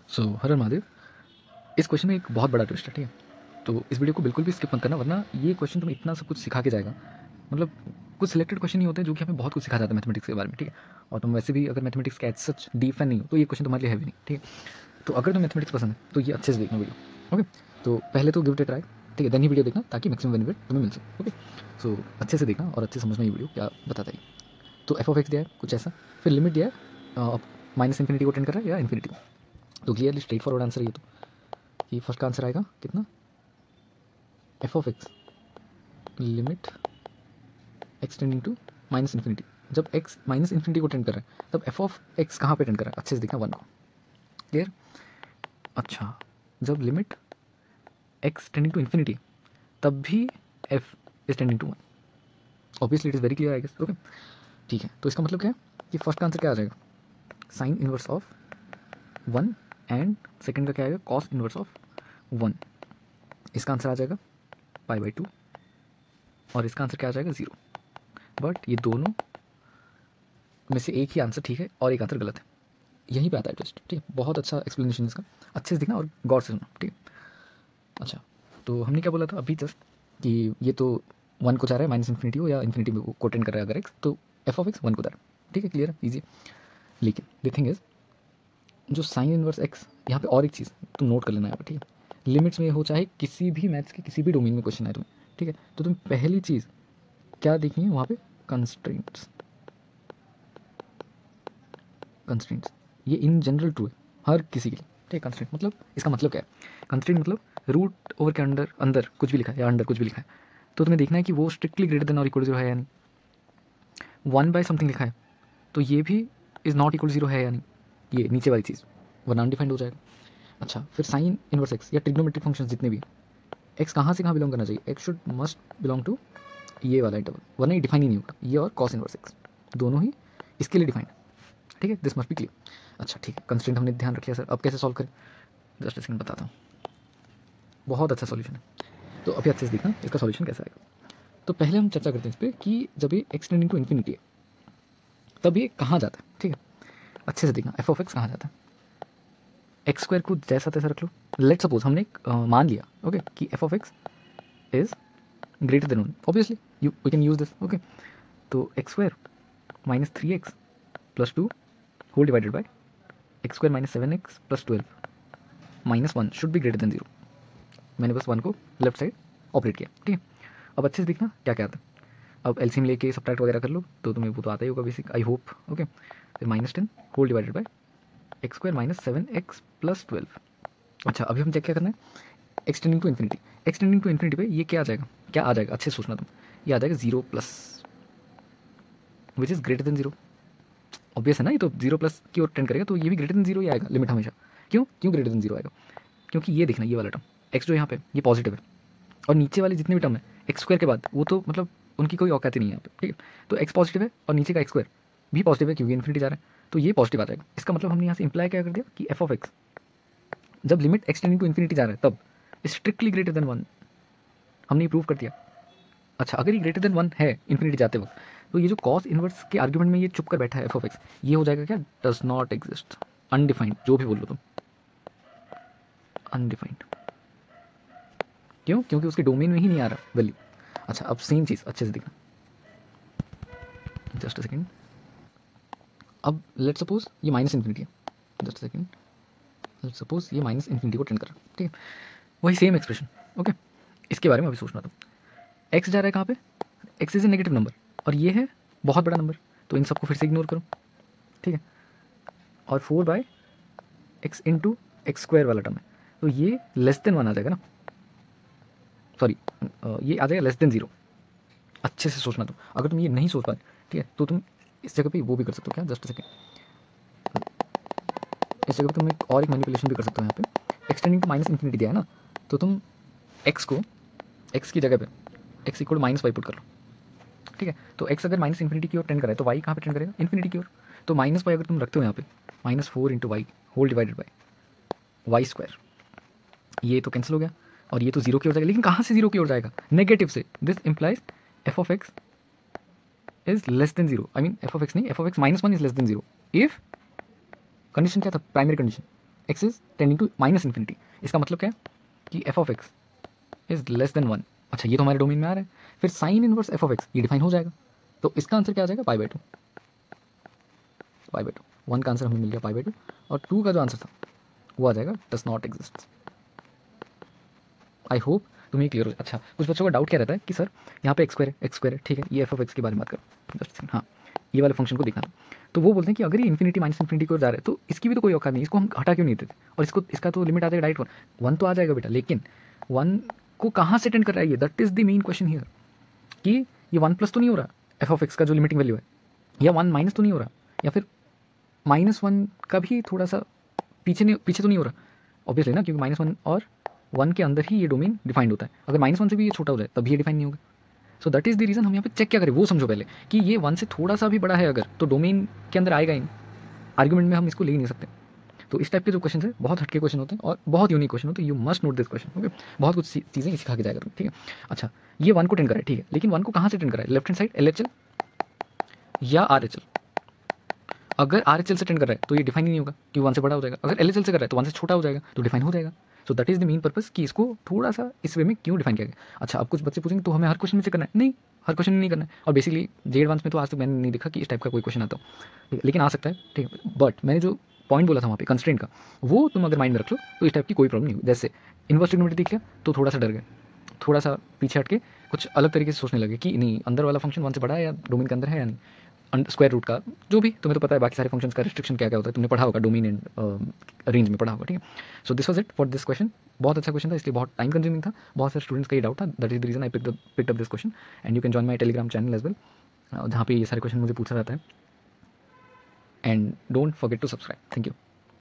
सो हर हर महादेव। इस क्वेश्चन में एक बहुत बड़ा ट्विस्ट है, ठीक है। तो इस वीडियो को बिल्कुल भी स्किप मत करना, वरना ये क्वेश्चन तुम्हें इतना सब कुछ सिखा के जाएगा। मतलब कुछ सिलेक्टेड क्वेश्चन ही होते हैं जो कि हमें बहुत कुछ सिखा जाता है मैथमेटिक्स के बारे में, ठीक है। और तुम वैसे भी अगर मैथमेटिक्स का एज सच डीप फैन नहीं हो तो ये क्वेश्चन तुम्हारे लिए हैवी नहीं, ठीक है। तो अगर तुम्हें मैथमेटिक्स पसंद है तो ये अच्छे से देखना वीडियो, ओके। तो पहले तो गिव इट अ ट्राई, ठीक है, देन ही वीडियो देखना ताकि मैक्सिमम बेनिफिट तुम्हें मिल सके, ओके। सो अच्छे से देखना और अच्छे से समझना ये वीडियो क्या बताता है। तो एफ ऑफ एक्स दिया है कुछ ऐसा, फिर लिमिट दिया है माइनस इन्फिनिटी को टेंड कर रहा है या इन्फिनिटी को। तो क्लियरली स्ट्रेट फॉरवर्ड आंसर है ये। तो ये फर्स्ट का आंसर आएगा कितना, F of X limit X tending to minus infinity. जब एक्स माइनस इन्फिनिटी को टेंड कर रहा है तब एफ ऑफ एक्स कहाँ पे टेंड कर रहा है, अच्छे से देखना वन को, क्लियर। अच्छा, जब limit X tending to infinity तब भी F is tending to one. Obviously it is very clear I guess, okay. ठीक है, तो इसका मतलब क्या है कि फर्स्ट का आंसर क्या आ जाएगा, sine inverse of one, and second का क्या आएगा, कॉस इनवर्स ऑफ वन। इसका आंसर आ जाएगा पाई बाई टू, और इसका आंसर क्या आ जाएगा, ज़ीरो। बट ये दोनों में से एक ही आंसर ठीक है और एक आंसर गलत है। यहीं पे आता है ट्विस्ट, ठीक है। बहुत अच्छा एक्सप्लेनेशन इसका, अच्छे से दिखना और गौर से सुनना, ठीक है। अच्छा, तो हमने क्या बोला था अभी जस्ट कि ये तो वन को जा रहा है माइनस इन्फिनिटी को या इन्फिनिटी को टेंड कर रहा है अगर एक्स, तो एफ ऑफ एक्स वन को जा रहा है, ठीक है, क्लियर है, ईजी। लेकिन द थिंग इज, जो साइन इनवर्स एक्स, यहाँ पे और एक चीज़ तुम नोट कर लेना यहाँ पे, ठीक है। लिमिट्स में हो चाहे किसी भी मैथ्स के किसी भी डोमेन में क्वेश्चन आए तुम्हें, ठीक है, तो तुम पहली चीज़ क्या देखनी है वहाँ पे, कंस्ट्रेंट्स। कंस्ट्रेंट्स ये इन जनरल ट्रू है हर किसी के लिए, ठीक है। कंस्ट्रेंट मतलब, इसका मतलब क्या है, कंस्ट्रेंट मतलब रूट ओवर के अंदर अंदर कुछ भी लिखा है या अंडर कुछ भी लिखा है, तो तुम्हें देखना है कि वो स्ट्रिक्टली ग्रेटर देन और इक्वल जीरो है या नहीं। वन बाय समथिंग लिखा है तो ये भी इज़ नॉट इक्वल जीरो है या नहीं, ये नीचे वाली चीज़, वरना अनडिफाइंड हो जाएगा। अच्छा, फिर साइन इनवर्स एक्स या ट्रिग्नोमेट्रिक फंक्शन जितने भी, एक्स कहाँ से कहाँ बिलोंग करना चाहिए, X should must belong to ये वाला इंटरवल, वरना ये डिफाइन ही नहीं होगा। ये और कॉस इनवर्स एक्स दोनों ही इसके लिए डिफाइंड है, ठीक है, दिस मस्ट बी क्लियर। अच्छा ठीक है, कंस्ट्रेंट हमने ध्यान रख लिया सर, अब कैसे सॉल्व करें, जस्ट सेकंड बताता हूँ। बहुत अच्छा सॉल्यूशन है, तो अभी अच्छे से देखना इसका सॉल्यूशन कैसा आएगा। तो पहले हम चर्चा करते हैं इस पर कि जब ये एक्स टेंडिंग टू इन्फिनिटी है तब ये कहाँ जाता है, ठीक है। अच्छे से देखना एफ ऑफ एक्स कहाँ जाता है, एक्स स्क्वायर को जैसा तैसा रख लो। लेट सपोज हमने मान लिया, ओके, कि F of x is greater than one, obviously we can use this, okay. तो X square minus three X plus two whole divided by X square minus seven X plus 12 minus one should be greater than zero. मैंने बस one को left side operate किया, ठीक है। अब अच्छे से देखना क्या क्या आता है। अब एलसीएम लेके सब्ट्रैक्ट वगैरह कर लो तो तुम्हें वो तो आता ही होगा बेसिक, आई होप, ओके। फिर minus ten whole divided by X square minus seven X plus 12। अच्छा, अभी हम चेक क्या करना है, X tending to infinity. X tending to infinity पे ये क्या आ जाएगा, क्या आ जाएगा, अच्छे से सोचना तुम, ये आ जाएगा zero plus which is greater than zero. Obvious है ना, ये तो जीरो प्लस की ओर टेंड करेगा तो ये भी ग्रेटर देन जीरो ही आएगा, लिमिट हमेशा। क्यों क्यों ग्रेटर देन जीरो आएगा, क्योंकि ये देखना, ये वाला टर्म एक्स जो यहाँ पे ये पॉजिटिव है, और नीचे वाले जितने भी टर्म है एक्स स्क्वायर के बाद वो तो मतलब उनकी कोई औकात ही नहीं है यहाँ पे, ठीक है। तो एक्स पॉजिटिव है और नीचे का एक्स स्क्वायर भी पॉजिटिव है क्योंकि इन्फिनिटी जा रहा है, तो ये पॉजिटिव आ जाएगा। इसका मतलब हमने यहाँ से इंप्लाई क्या कर दिया कि एफ ऑफ एक्स जब limit X tending to infinity जा रहा है तब स्ट्रिक्टली ग्रेटर देन वन, हमने प्रूव कर दिया। अच्छा, अगर ये ग्रेटर देन वन है इन्फिनिटी जाते वक्त, तो ये जो कॉस इनवर्स के आर्ग्यूमेंट में ये चुप कर बैठा है एफ ऑफ एक्स, ये हो जाएगा क्या, डज नॉट एग्जिस्ट, अनडिफाइंड, जो भी बोल लो तुम, अनडिफाइंड। क्यों, क्योंकि उसके डोमेन में ही नहीं आ रहा वैल्यू। अच्छा, अब सेम चीज़ अच्छे से देखना, जस्ट अ सेकेंड। अब लेट सपोज ये माइनस इन्फिनिटी है, just a second, let suppose ये माइनस इन्फिनिटी को टेंड कर रहा है, ठीक है। वही सेम एक्सप्रेशन, ओके। इसके बारे में अभी सोचना तुम, एक्स जा रहा है कहाँ पे, x is a negative number और ये है बहुत बड़ा नंबर, तो इन सबको फिर से इग्नोर करो, ठीक है। और four by x into x square वाला टर्म है, तो ये लेस देन वन आ जाएगा ना, सॉरी ये आ जाएगा लेस देन जीरो। अच्छे से सोचना तुम, अगर तुम ये नहीं सोच पाए, ठीक है, तो तुम इस जगह पे वो भी कर सकते हो, क्या, जस्ट सेकेंड, इस जगह पे तुम एक और एक मैनिपुलेशन भी कर सकते हो। यहाँ पे एक्सटेंडिंग टू माइनस इन्फिनिटी दिया है ना, तो तुम एक्स को एक्स की जगह पे X equal minus Y put कर लो, ठीक है। तो एक्स अगर माइनस इन्फिनिटी की ओर टेंड करे तो वाई कहाँ पे टेंड करेगा, इन्फिनिटी की ओर। तो माइनस वाई अगर तुम रखते हो यहाँ पे, minus four into Y whole divided by Y square, ये तो कैंसिल हो गया और ये तो जीरो की ओर जाएगा, लेकिन कहाँ से जीरो की ओर जाएगा, नेगेटिव से। This implies f of x is less than zero, I mean f of x नहीं, f of x minus one is less than zero if, condition क्या था, primary condition, x is tending to minus infinity. इसका मतलब क्या है कि F of x is less than 1। अच्छा, ये तो हमारे डोमेन में आ रहा है। फिर sine inverse F of x ये डिफाइन हो जाएगा, तो इसका आंसर क्या आ जाएगा, pi by two. Pi by two, 1 का आंसर हमें मिल गया पाई बाई टू, और 2 का जो आंसर था वो आ जाएगा does not exist. I hope तुम्हें क्लियर हो। अच्छा, कुछ बच्चों का डाउट क्या रहता है कि सर यहाँ पे एक्स स्क्वायर है, ठीक है, ये एफ ऑफ एक्स के बारे में बात करो जस्ट। हाँ, ये वाले फंक्शन को देखना था, तो वो बोलते हैं कि अगर ये इन्फिनिटी माइनस इन्फिनिटी को जा रहा है तो इसकी भी तो कोई औकात नहीं, इसको हम हटा क्यों नहीं देते, और इसको इसका तो लिमिट आ जाएगा डायरेक्ट 1 तो आ जाएगा बेटा, लेकिन 1 को कहाँ से टेंड कर रहा है ये, that is the main question here, कि ये 1 प्लस तो नहीं हो रहा एफ ऑफ एक्स का जो लिमिटिंग वैल्यू है, या 1 माइनस तो नहीं हो रहा, या फिर -1 का भी थोड़ा सा पीछे तो नहीं हो रहा, ऑब्वियसली ना, क्योंकि -1 और 1 के अंदर ही ये डोमेन डिफाइंड होता है। अगर -1 से भी ये छोटा हो जाए तभी ये डिफाइन नहीं होगा। So that is the reason हम यहाँ पे चेक क्या करें वो समझो पहले, कि ये 1 से थोड़ा सा भी बड़ा है अगर, तो डोमेन के अंदर आएगा ही नहीं, आर्ग्यूमेंट में हम इसको ले ही नहीं सकते। तो इस टाइप के जो क्वेश्चन है बहुत हटके क्वेश्चन होते हैं और बहुत यूनिक क्वेश्चन होते हैं, you must note this question, okay. बहुत कुछ चीज़ें सिखा के जाएगा तुम, ठीक है। अच्छा, ये 1 को टेंड करा है, ठीक है, लेकिन 1 को कहाँ से टेंड करा है, लेफ्ट हैंड साइड LHL या RHL। अगर RHL से टेंड कर रहा है तो ये डिफाइन ही नहीं होगा, कि 1 से बड़ा हो जाएगा। अगर LHL से कर रहा है तो 1 से छोटा हो जाएगा, तो डिफाइन हो जाएगा। So that is the main purpose कि इसको थोड़ा सा इस वे में क्यों डिफाइन किया गया। अच्छा, अब कुछ बच्चे पूछेंगे तो हमें हर क्वेश्चन में से करना है, नहीं, हर क्वेश्चन में नहीं करना है, और बेसिकली जे एडवांस में तो आज तक मैंने नहीं देखा कि इस टाइप का कोई क्वेश्चन आता हो, ठीक है, लेकिन आ सकता है, ठीक है। बट मैंने जो पॉइंट बोला था वहाँ पे कंस्ट्रेंट का, वो तुम अगर माइंड में रख लो तो इस टाइप की कोई प्रॉब्लम नहीं होगी। जैसे इन्वर्स ट्रिग्नोमेट्री दिख लिया तो थोड़ा सा डर गए, थोड़ा सा पीछे हट के कुछ अलग तरीके से सोचने लगे कि नहीं, अंदर वाला फंक्शन 1 से बड़ा है या डोमेन के अंदर है या नहीं, स्क्वायर रूट का जो भी तुम्हें तो पता है, बाकी सारे फंक्शंस का रिस्ट्रिक्शन क्या क्या होता है, तुमने पढ़ा होगा, डोमेन एंड रेंज में पढ़ा होगा, ठीक है। So this was it for this question. बहुत अच्छा क्वेश्चन था, इसलिए बहुत टाइम कंज्यूमिंग था, बहुत सारे स्टूडेंट्स का ये डाउट था, that is the reason I picked up this question, and you can join my Telegram channel as well, जहाँ पे ये सारे क्वेश्चन मुझे पूछा जाता है। And don't forget to subscribe. Thank you.